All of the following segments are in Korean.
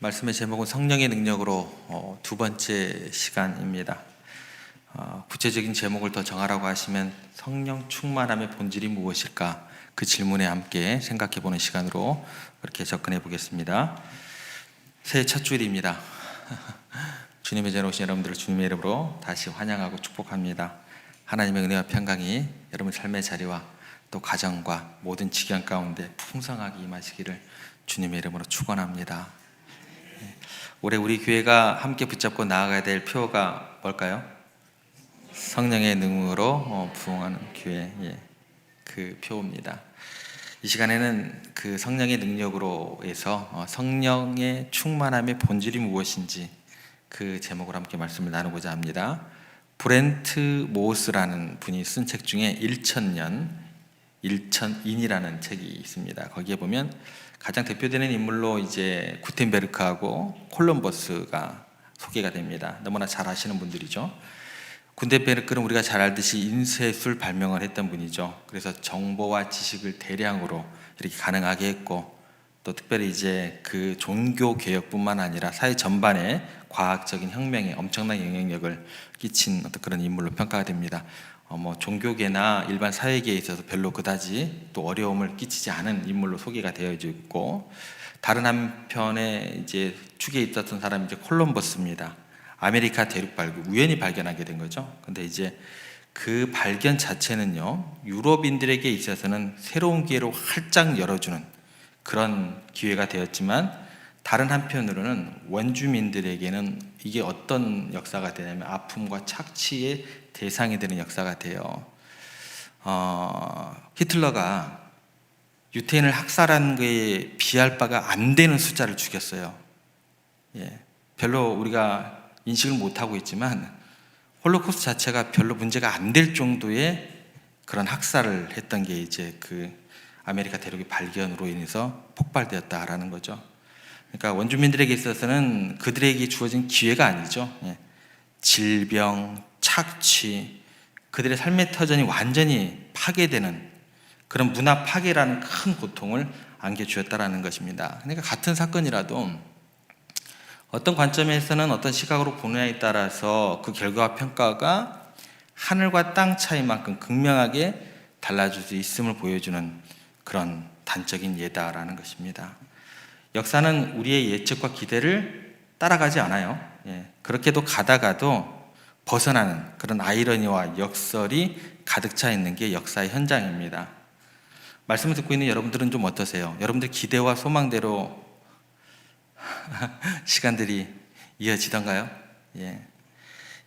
말씀의 제목은 성령의 능력으로 두 번째 시간입니다. 구체적인 제목을 더 정하라고 하시면 성령 충만함의 본질이 무엇일까? 그 질문에 함께 생각해 보는 시간으로 그렇게 접근해 보겠습니다. 새해 첫 주일입니다. 주님의 전에 오신 여러분들을 주님의 이름으로 다시 환영하고 축복합니다. 하나님의 은혜와 평강이 여러분 삶의 자리와 또 가정과 모든 지경 가운데 풍성하게 임하시기를 주님의 이름으로 축원합니다. 올해 우리 교회가 함께 붙잡고 나아가야 될 표가 뭘까요? 성령의 능으로 부흥하는 교회, 그 표입니다. 이 시간에는 그 성령의 능력으로 해서 성령의 충만함의 본질이 무엇인지 그 제목으로 함께 말씀을 나누고자 합니다. 브렌트 모스라는 분이 쓴 책 중에 1000인이라는 책이 있습니다. 거기에 보면 가장 대표되는 인물로 이제 구텐베르크하고 콜럼버스가 소개가 됩니다. 너무나 잘 아시는 분들이죠. 구텐베르크는 우리가 잘 알듯이 인쇄술 발명을 했던 분이죠. 그래서 정보와 지식을 대량으로 이렇게 가능하게 했고, 또 특별히 이제 그 종교 개혁뿐만 아니라 사회 전반에 과학적인 혁명에 엄청난 영향력을 끼친 어떤 그런 인물로 평가가 됩니다. 종교계나 일반 사회계에 있어서 별로 그다지 또 어려움을 끼치지 않은 인물로 소개가 되어지고 있고, 다른 한편에 이제 축에 있었던 사람이 이제 콜럼버스입니다. 아메리카 대륙 발견, 우연히 발견하게 된 거죠. 근데 이제 그 발견 자체는요, 유럽인들에게 있어서는 새로운 기회로 활짝 열어주는 그런 기회가 되었지만, 다른 한편으로는 원주민들에게는 이게 어떤 역사가 되냐면 아픔과 착취의 대상이 되는 역사가 돼요. 히틀러가 유태인을 학살한 것에 비할 바가 안 되는 숫자를 죽였어요. 별로 우리가 인식을 못하고 있지만 홀로코스트 자체가 별로 문제가 안 될 정도의 그런 학살을 했던 게 이제 그 아메리카 대륙의 발견으로 인해서 폭발되었다라는 거죠. 그러니까 원주민들에게 있어서는 그들에게 주어진 기회가 아니죠. 질병, 착취, 그들의 삶의 터전이 완전히 파괴되는 그런 문화 파괴라는 큰 고통을 안겨주었다라는 것입니다. 그러니까 같은 사건이라도 어떤 관점에서는 어떤 시각으로 보느냐에 따라서 그 결과와 평가가 하늘과 땅 차이만큼 극명하게 달라질 수 있음을 보여주는 그런 단적인 예다라는 것입니다. 역사는 우리의 예측과 기대를 따라가지 않아요. 그렇게도 가다가도 벗어나는 그런 아이러니와 역설이 가득 차 있는 게 역사의 현장입니다. 말씀을 듣고 있는 여러분들은 좀 어떠세요? 여러분들 기대와 소망대로 시간들이 이어지던가요?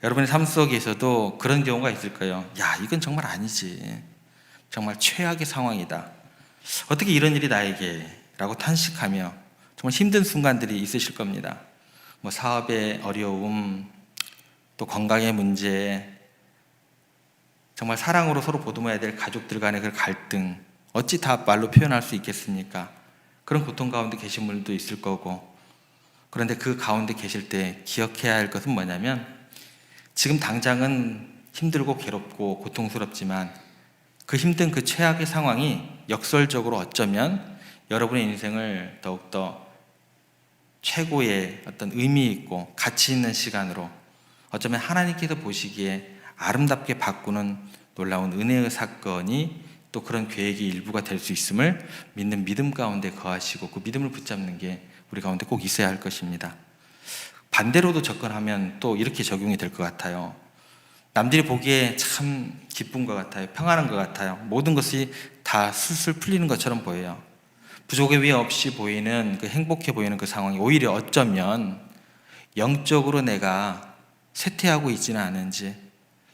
여러분의 삶 속에서도 그런 경우가 있을 거예요. 야, 이건 정말 아니지. 정말 최악의 상황이다. 어떻게 이런 일이 나에게? 라고 탄식하며 정말 힘든 순간들이 있으실 겁니다. 사업의 어려움, 또 건강의 문제, 정말 사랑으로 서로 보듬어야 될 가족들 간의 그 갈등, 어찌 다 말로 표현할 수 있겠습니까? 그런 고통 가운데 계신 분들도 있을 거고, 그런데 그 가운데 계실 때 기억해야 할 것은 뭐냐면, 지금 당장은 힘들고 괴롭고 고통스럽지만 그 힘든 그 최악의 상황이 역설적으로 어쩌면 여러분의 인생을 더욱더 최고의 어떤 의미 있고 가치 있는 시간으로, 어쩌면 하나님께서 보시기에 아름답게 바꾸는 놀라운 은혜의 사건이 또 그런 계획의 일부가 될 수 있음을 믿는 믿음 가운데 거하시고 그 믿음을 붙잡는 게 우리 가운데 꼭 있어야 할 것입니다. 반대로도 접근하면 또 이렇게 적용이 될 것 같아요. 남들이 보기에 참 기쁜 것 같아요. 평안한 것 같아요. 모든 것이 다 술술 풀리는 것처럼 보여요. 부족의 위에 없이 보이는 그 행복해 보이는 그 상황이 오히려 어쩌면 영적으로 내가 쇠퇴하고 있지는 않은지,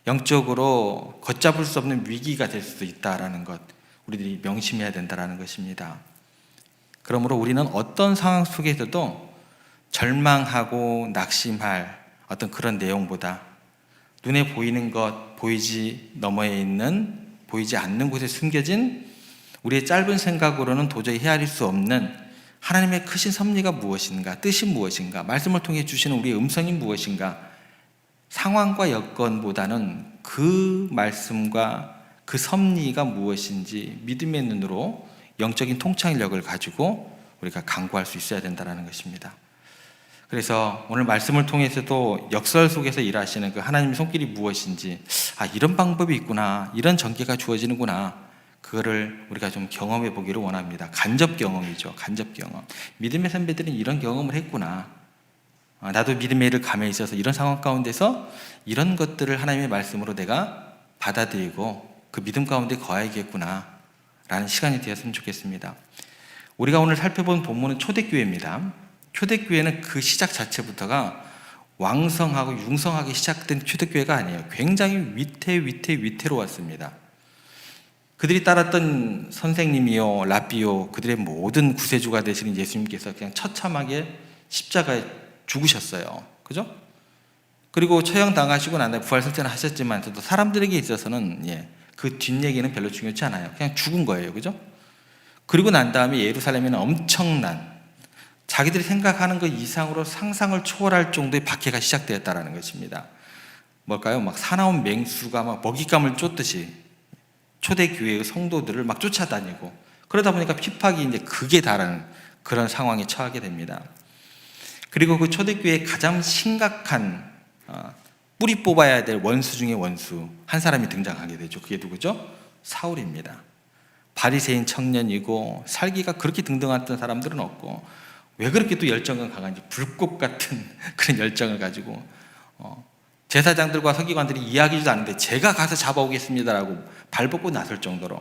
영적으로 걷잡을 수 없는 위기가 될 수도 있다라는 것, 우리들이 명심해야 된다라는 것입니다. 그러므로 우리는 어떤 상황 속에서도 절망하고 낙심할 어떤 그런 내용보다 눈에 보이는 것, 보이지 너머에 있는, 보이지 않는 곳에 숨겨진 우리의 짧은 생각으로는 도저히 헤아릴 수 없는 하나님의 크신 섭리가 무엇인가, 뜻이 무엇인가, 말씀을 통해 주시는 우리의 음성이 무엇인가, 상황과 여건보다는 그 말씀과 그 섭리가 무엇인지 믿음의 눈으로 영적인 통찰력을 가지고 우리가 강구할 수 있어야 된다는 것입니다. 그래서 오늘 말씀을 통해서도 역설 속에서 일하시는 그 하나님의 손길이 무엇인지, 이런 방법이 있구나, 이런 전개가 주어지는구나, 그거를 우리가 좀 경험해 보기를 원합니다. 간접 경험이죠. 간접 경험. 믿음의 선배들은 이런 경험을 했구나. 나도 믿음의 일을 감에 있어서 이런 상황 가운데서 이런 것들을 하나님의 말씀으로 내가 받아들이고 그 믿음 가운데 거해야겠구나 라는 시간이 되었으면 좋겠습니다. 우리가 오늘 살펴본 본문은 초대교회입니다. 초대교회는 그 시작 자체부터가 왕성하고 융성하게 시작된 초대교회가 아니에요. 굉장히 위태로 왔습니다. 그들이 따랐던 선생님이요, 랍비요, 그들의 모든 구세주가 되시는 예수님께서 그냥 처참하게 십자가에 죽으셨어요. 그죠? 그리고 처형당하시고 난 다음에 부활승천을 하셨지만 사람들에게 있어서는 그 뒷얘기는 별로 중요치 않아요. 그냥 죽은 거예요. 그죠? 그리고 난 다음에 예루살렘에는 엄청난 자기들이 생각하는 것 이상으로 상상을 초월할 정도의 박해가 시작되었다는 것입니다. 뭘까요? 막 사나운 맹수가 막 먹잇감을 쫓듯이 초대교회의 성도들을 막 쫓아다니고, 그러다 보니까 핍박이 이제 극에 달하는 그런 상황에 처하게 됩니다. 그리고 그 초대교회의 가장 심각한 뿌리 뽑아야 될 원수 중에 원수 한 사람이 등장하게 되죠. 그게 누구죠? 사울입니다. 바리새인 청년이고 살기가 그렇게 등등했던 사람들은 없고, 왜 그렇게 또 열정은 강한지, 불꽃 같은 그런 열정을 가지고 제사장들과 서기관들이 이야기도 않는데 제가 가서 잡아오겠습니다라고 발벗고 나설 정도로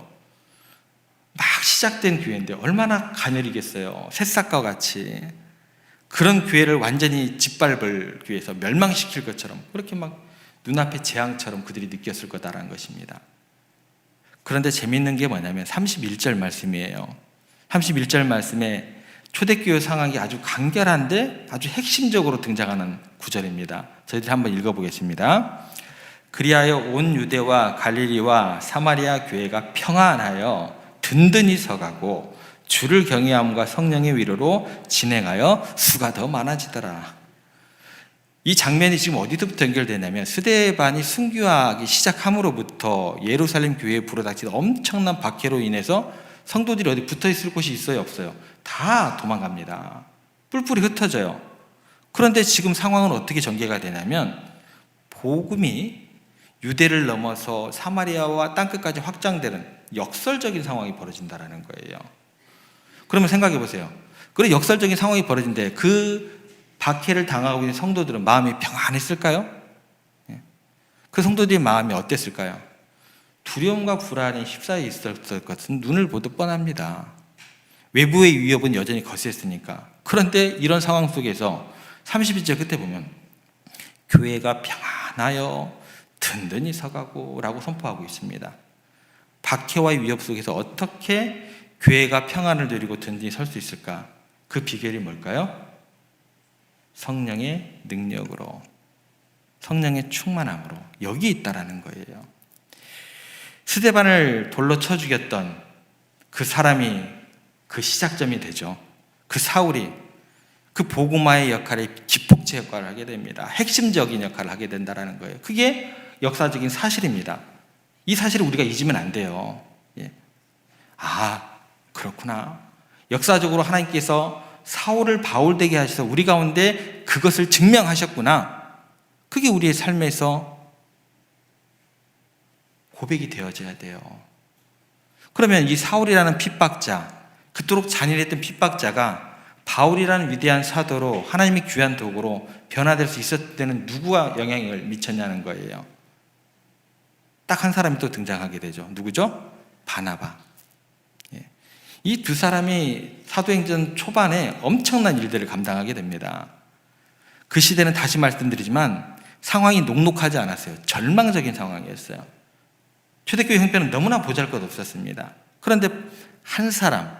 막 시작된 교회인데 얼마나 가녀리겠어요. 새싹과 같이 그런 교회를 완전히 짓밟을 교회에서 멸망시킬 것처럼, 그렇게 막 눈앞에 재앙처럼 그들이 느꼈을 거다라는 것입니다. 그런데 재미있는 게 뭐냐면 31절 말씀이에요. 31절 말씀에 초대교회 상황이 아주 간결한데 아주 핵심적으로 등장하는 구절입니다. 저희들이 한번 읽어보겠습니다. 그리하여 온 유대와 갈릴리와 사마리아 교회가 평안하여 든든히 서가고 주를 경외함과 성령의 위로로 진행하여 수가 더 많아지더라. 이 장면이 지금 어디서부터 연결되냐면 스데반이 순교하기 시작함으로부터 예루살렘 교회에 불어닥친 엄청난 박해로 인해서 성도들이 어디 붙어 있을 곳이 있어요, 없어요? 다 도망갑니다. 뿔뿔이 흩어져요. 그런데 지금 상황은 어떻게 전개가 되냐면 복음이 유대를 넘어서 사마리아와 땅끝까지 확장되는 역설적인 상황이 벌어진다는 거예요. 그러면 생각해 보세요. 그런 역설적인 상황이 벌어진데 그 박해를 당하고 있는 성도들은 마음이 평안했을까요? 그 성도들의 마음이 어땠을까요? 두려움과 불안이 휩싸여 있었을 것은 눈을 보듯 뻔합니다. 외부의 위협은 여전히 거셌으니까. 그런데 이런 상황 속에서 32절 끝에 보면 교회가 평안하여 든든히 서가고 라고 선포하고 있습니다. 박해와 위협 속에서 어떻게 교회가 평안을 누리고 든든히 설 수 있을까? 그 비결이 뭘까요? 성령의 능력으로, 성령의 충만함으로 여기 있다라는 거예요. 스데반을 돌로 쳐 죽였던 그 사람이 그 시작점이 되죠. 그 사울이 그 복음화의 역할에 기폭제 역할을 하게 됩니다. 핵심적인 역할을 하게 된다는 거예요. 그게 역사적인 사실입니다. 이 사실을 우리가 잊으면 안 돼요. 그렇구나. 역사적으로 하나님께서 사울을 바울되게 하셔서 우리 가운데 그것을 증명하셨구나. 그게 우리의 삶에서 고백이 되어져야 돼요. 그러면 이 사울이라는 핍박자, 그토록 잔인했던 핍박자가 바울이라는 위대한 사도로 하나님의 귀한 도구로 변화될 수 있었을 때는 누구와 영향을 미쳤냐는 거예요. 딱 한 사람이 또 등장하게 되죠. 누구죠? 바나바. 이 두 사람이 사도행전 초반에 엄청난 일들을 감당하게 됩니다. 그 시대는 다시 말씀드리지만 상황이 녹록하지 않았어요. 절망적인 상황이었어요. 초대교회 형편은 너무나 보잘것없었습니다. 그런데 한 사람,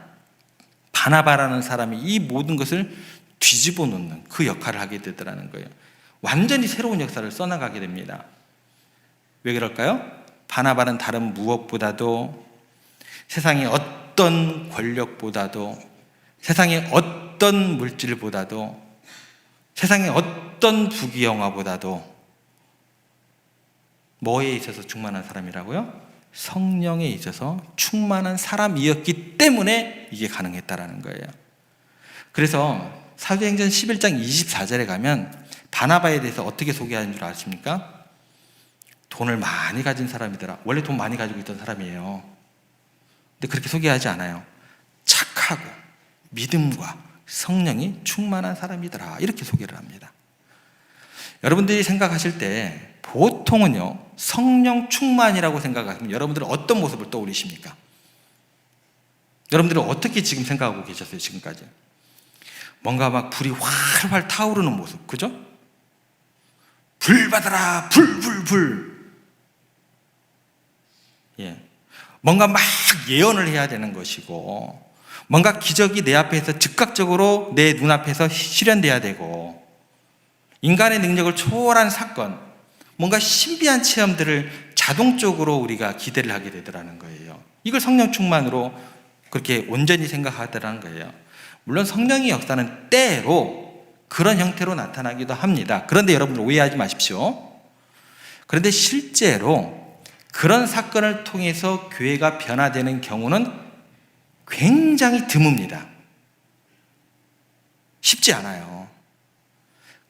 바나바라는 사람이 이 모든 것을 뒤집어 놓는 그 역할을 하게 되더라는 거예요. 완전히 새로운 역사를 써나가게 됩니다. 왜 그럴까요? 바나바는 다른 무엇보다도 세상의 어떤 권력보다도, 세상의 어떤 물질보다도, 세상의 어떤 부귀영화보다도 뭐에 있어서 충만한 사람이라고요? 성령에 있어서 충만한 사람이었기 때문에 이게 가능했다라는 거예요. 그래서 사도행전 11장 24절에 가면 바나바에 대해서 어떻게 소개하는 줄 아십니까? 돈을 많이 가진 사람이더라. 원래 돈 많이 가지고 있던 사람이에요. 근데 그렇게 소개하지 않아요. 착하고 믿음과 성령이 충만한 사람이더라. 이렇게 소개를 합니다. 여러분들이 생각하실 때 보통은요, 성령 충만이라고 생각하면 여러분들은 어떤 모습을 떠올리십니까? 여러분들은 어떻게 지금 생각하고 계셨어요, 지금까지? 뭔가 막 불이 활활 타오르는 모습, 그죠? 불 받아라, 불, 불, 불. 예. 뭔가 막 예언을 해야 되는 것이고, 뭔가 기적이 내 앞에서 즉각적으로 내 눈앞에서 실현돼야 되고, 인간의 능력을 초월한 사건, 뭔가 신비한 체험들을 자동적으로 우리가 기대를 하게 되더라는 거예요. 이걸 성령 충만으로 그렇게 온전히 생각하더라는 거예요. 물론 성령의 역사는 때로 그런 형태로 나타나기도 합니다. 그런데 여러분들 오해하지 마십시오. 그런데 실제로 그런 사건을 통해서 교회가 변화되는 경우는 굉장히 드뭅니다. 쉽지 않아요.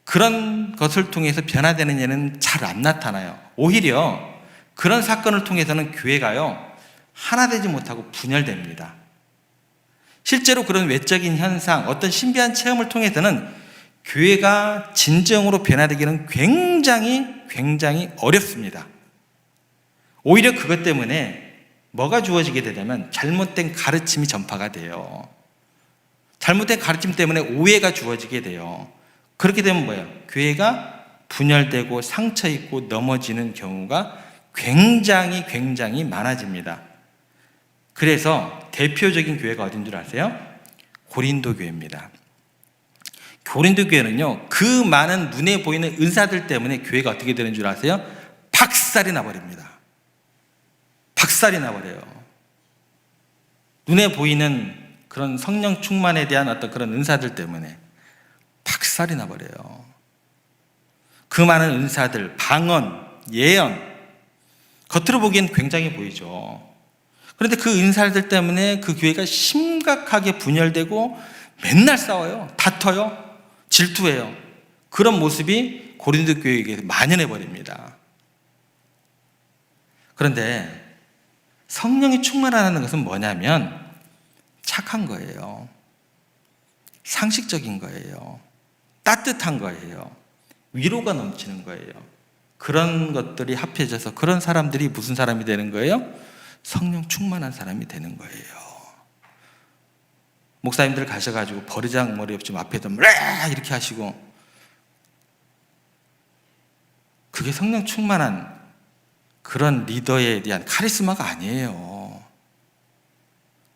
그런 것을 통해서 변화되는 예는 잘 안 나타나요. 오히려 그런 사건을 통해서는 교회가요, 하나 되지 못하고 분열됩니다. 실제로 그런 외적인 현상, 어떤 신비한 체험을 통해서는 교회가 진정으로 변화되기는 굉장히 어렵습니다. 오히려 그것 때문에 뭐가 주어지게 되냐면 잘못된 가르침이 전파가 돼요. 잘못된 가르침 때문에 오해가 주어지게 돼요. 그렇게 되면 뭐예요? 교회가 분열되고 상처 입고 넘어지는 경우가 굉장히 많아집니다. 그래서 대표적인 교회가 어딘 줄 아세요? 고린도 교회입니다. 고린도 교회는요, 그 많은 눈에 보이는 은사들 때문에 교회가 어떻게 되는 줄 아세요? 박살이 나버립니다. 박살이 나버려요. 눈에 보이는 그런 성령 충만에 대한 어떤 그런 은사들 때문에 박살이 나버려요. 그 많은 은사들, 방언, 예언, 겉으로 보기엔 굉장히 보이죠. 그런데 그 은사들 때문에 그 교회가 심각하게 분열되고 맨날 싸워요. 다퉈요. 질투해요. 그런 모습이 고린도 교회에게 만연해 버립니다. 그런데 성령이 충만하다는 것은 뭐냐면 착한 거예요. 상식적인 거예요. 따뜻한 거예요. 위로가 넘치는 거예요. 그런 것들이 합해져서 그런 사람들이 무슨 사람이 되는 거예요? 성령 충만한 사람이 되는 거예요. 목사님들 가셔가지고 버리장머리 없이 앞에서 이렇게 하시고, 그게 성령 충만한 그런 리더에 대한 카리스마가 아니에요.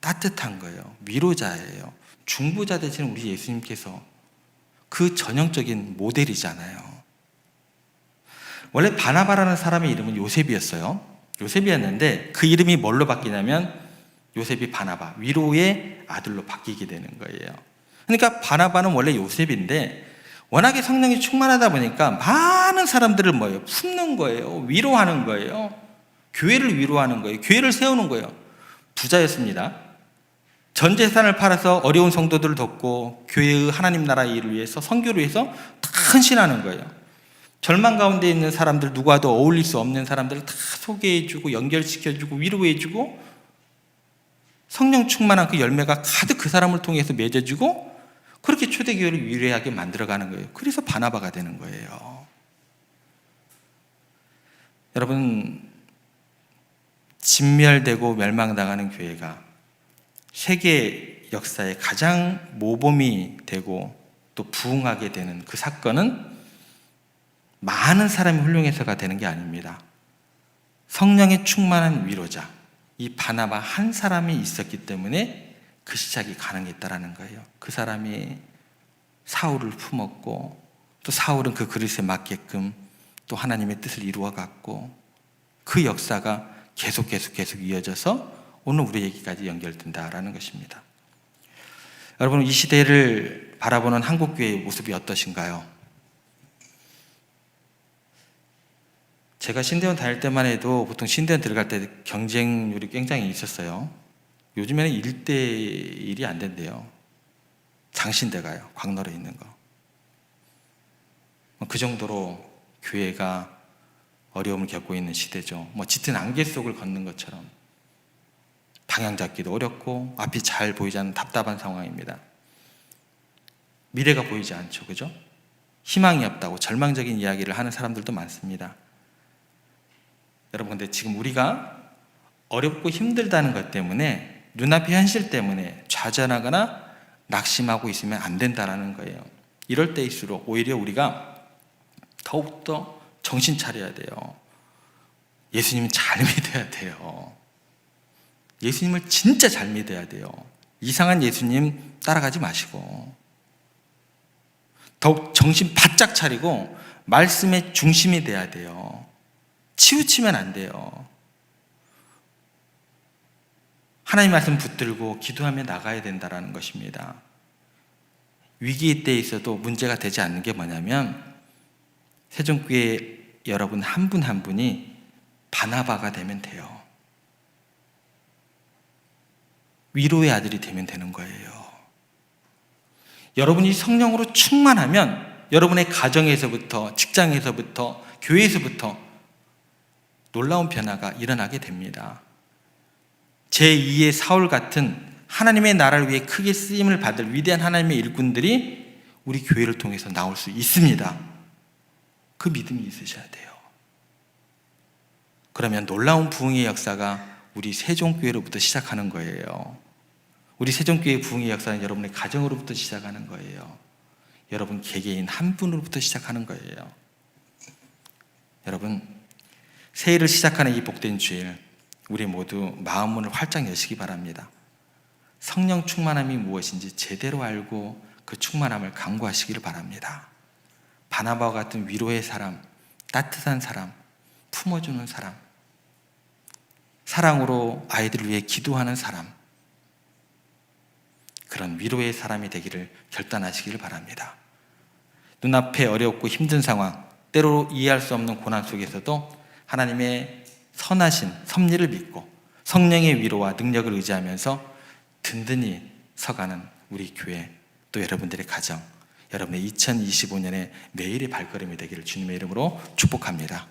따뜻한 거예요. 위로자예요. 중보자 되시는 우리 예수님께서 그 전형적인 모델이잖아요. 원래 바나바라는 사람의 이름은 요셉이었어요. 요셉이었는데 그 이름이 뭘로 바뀌냐면 요셉이 바나바, 위로의 아들로 바뀌게 되는 거예요. 그러니까 바나바는 원래 요셉인데 워낙에 성령이 충만하다 보니까 많은 사람들을 뭐예요? 품는 거예요. 위로하는 거예요. 교회를 위로하는 거예요. 교회를 세우는 거예요. 부자였습니다. 전 재산을 팔아서 어려운 성도들을 돕고 교회의 하나님 나라 일을 위해서, 선교를 위해서 다 헌신하는 거예요. 절망 가운데 있는 사람들, 누구와도 어울릴 수 없는 사람들을 다 소개해주고 연결시켜주고 위로해주고, 성령 충만한 그 열매가 가득 그 사람을 통해서 맺어지고, 그렇게 초대교회를 위대하게 만들어가는 거예요. 그래서 바나바가 되는 거예요. 여러분, 진멸되고 멸망당하는 교회가 세계 역사에 가장 모범이 되고 또 부흥하게 되는 그 사건은 많은 사람이 훌륭해서가 되는 게 아닙니다. 성령의 충만한 위로자, 이 바나바 한 사람이 있었기 때문에 그 시작이 가능했다라는 거예요. 그 사람이 사울을 품었고, 또 사울은 그 그릇에 맞게끔 또 하나님의 뜻을 이루어갔고, 그 역사가 계속 이어져서 오늘 우리 얘기까지 연결된다라는 것입니다. 여러분, 이 시대를 바라보는 한국교회의 모습이 어떠신가요? 제가 신대원 다닐 때만 해도 보통 신대원 들어갈 때 경쟁률이 굉장히 있었어요. 요즘에는 1대1이 안 된대요. 장신대가요. 광너에 있는 거. 그 정도로 교회가 어려움을 겪고 있는 시대죠. 짙은 안개 속을 걷는 것처럼 방향 잡기도 어렵고 앞이 잘 보이지 않는 답답한 상황입니다. 미래가 보이지 않죠. 그죠? 희망이 없다고 절망적인 이야기를 하는 사람들도 많습니다. 여러분, 근데 지금 우리가 어렵고 힘들다는 것 때문에, 눈앞의 현실 때문에 좌절하거나 낙심하고 있으면 안 된다는 거예요. 이럴 때일수록 오히려 우리가 더욱더 정신 차려야 돼요. 예수님 잘 믿어야 돼요. 예수님을 진짜 잘 믿어야 돼요. 이상한 예수님 따라가지 마시고 더욱 정신 바짝 차리고 말씀의 중심이 돼야 돼요. 치우치면 안 돼요. 하나님 말씀 붙들고 기도하며 나가야 된다는 것입니다. 위기의 때에 있어도 문제가 되지 않는 게 뭐냐면, 세종교회 여러분 한 분 한 분이 바나바가 되면 돼요. 위로의 아들이 되면 되는 거예요. 여러분이 성령으로 충만하면 여러분의 가정에서부터, 직장에서부터, 교회에서부터 놀라운 변화가 일어나게 됩니다. 제2의 사울 같은 하나님의 나라를 위해 크게 쓰임을 받을 위대한 하나님의 일꾼들이 우리 교회를 통해서 나올 수 있습니다. 그 믿음이 있으셔야 돼요. 그러면 놀라운 부흥의 역사가 우리 세종교회로부터 시작하는 거예요. 우리 세종교회 부흥의 역사는 여러분의 가정으로부터 시작하는 거예요. 여러분 개개인 한 분으로부터 시작하는 거예요. 여러분, 새해를 시작하는 이 복된 주일, 우리 모두 마음 문을 활짝 여시기 바랍니다. 성령 충만함이 무엇인지 제대로 알고 그 충만함을 강구하시기를 바랍니다. 바나바와 같은 위로의 사람, 따뜻한 사람, 품어주는 사람, 사랑으로 아이들을 위해 기도하는 사람, 그런 위로의 사람이 되기를 결단하시기를 바랍니다. 눈앞에 어렵고 힘든 상황, 때로 이해할 수 없는 고난 속에서도 하나님의 선하신 섭리를 믿고 성령의 위로와 능력을 의지하면서 든든히 서가는 우리 교회, 또 여러분들의 가정, 여러분의 2025년의 매일의 발걸음이 되기를 주님의 이름으로 축복합니다.